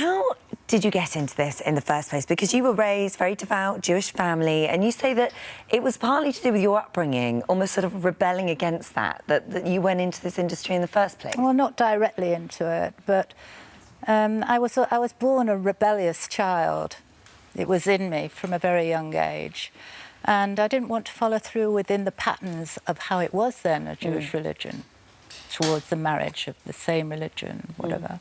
How did you get into this in the first place? Because you were raised very devout Jewish family, and you say that it was partly to do with your upbringing, almost sort of rebelling against that you went into this industry in the first place. Well, not directly into it, but I was born a rebellious child. It was in me from a very young age. And I didn't want to follow through within the patterns of how it was then, a Jewish religion, towards the marriage of the same religion, whatever.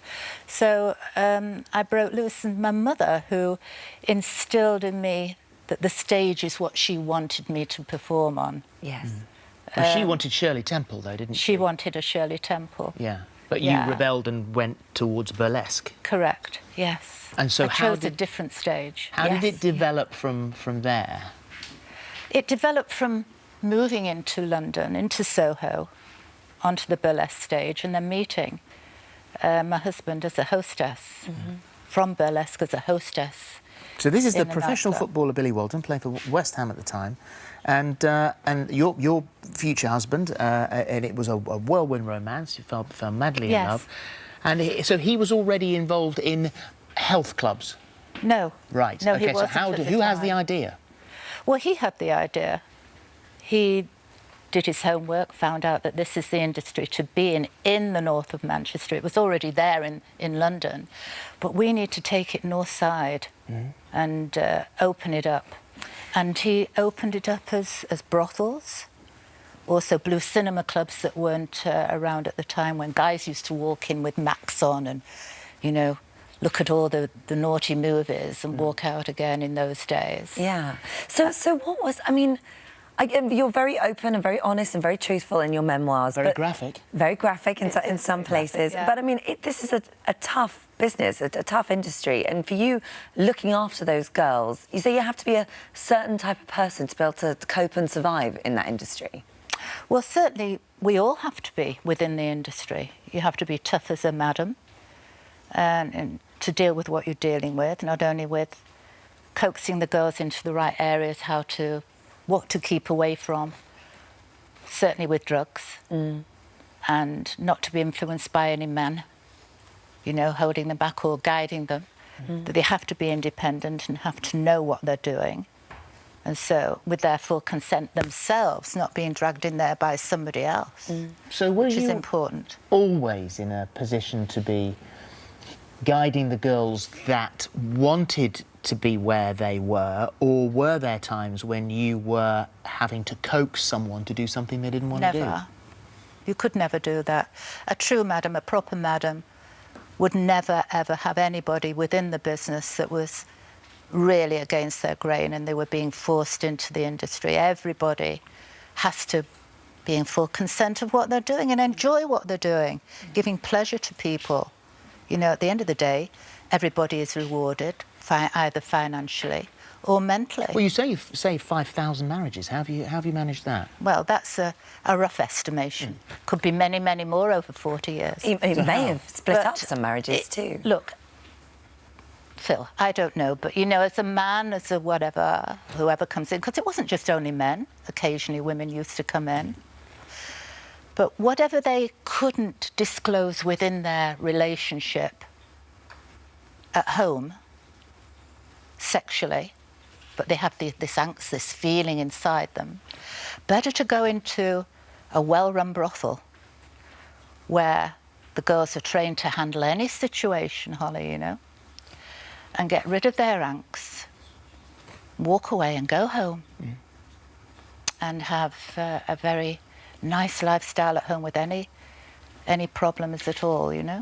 So I broke loose, and my mother, who instilled in me that the stage is what she wanted me to perform on. Yes. Well, she wanted Shirley Temple, though, didn't she? She wanted a Shirley Temple. Yeah. But you rebelled and went towards burlesque. Correct, yes. And so I chose a different stage. How did it develop from there? It developed from moving into London, into Soho, onto the burlesque stage, and then meeting my husband as a hostess, from burlesque as a hostess. So this is the professional footballer Billy Walden, playing for West Ham at the time, and your future husband, and it was a whirlwind romance. You fell madly in love, and so he was already involved in health clubs. No. Right. No, okay. he wasn't. So who has the idea? Well, he had the idea. He did his homework, found out that this is the industry to be in the north of Manchester. It was already there in London, but we need to take it north side and open it up. And he opened it up as brothels, also blue cinema clubs that weren't around at the time, when guys used to walk in with Macs on and, you know, look at all the naughty movies and walk out again in those days. Yeah. So what was, I mean, you're very open and very honest and very truthful in your memoirs. Very graphic. Very graphic in some places. Yeah. But, I mean, this is a tough business, a tough industry. And for you, looking after those girls, you say you have to be a certain type of person to be able to cope and survive in that industry. Well, certainly we all have to be within the industry. You have to be tough as a madam and to deal with what you're dealing with, not only with coaxing the girls into the right areas, what to keep away from, certainly with drugs, and not to be influenced by any man, you know, holding them back or guiding them, that they have to be independent and have to know what they're doing. And so, with their full consent themselves, not being dragged in there by somebody else, So were which is you important. always in a position to be guiding the girls that wanted to be where they were, or were there times when you were having to coax someone to do something they didn't want to do? Never. You could never do that. A true madam, a proper madam, would never, ever have anybody within the business that was really against their grain and they were being forced into the industry. Everybody has to be in full consent of what they're doing and enjoy what they're doing, giving pleasure to people. You know, at the end of the day, everybody is rewarded, either financially or mentally. Well, you say you've saved 5,000 marriages. How have you managed that? Well, that's a rough estimation. Could be many, many more over 40 years. He may have split But up some marriages too. Look, Phil, I don't know, but, you know, as a man, as a whatever, whoever comes in, because it wasn't just only men. Occasionally women used to come in. But whatever they couldn't disclose within their relationship at home, sexually, but they have this angst, this feeling inside them, better to go into a well-run brothel where the girls are trained to handle any situation, Holly, you know, and get rid of their angst, walk away and go home and have a very nice lifestyle at home with any problems at all, you know.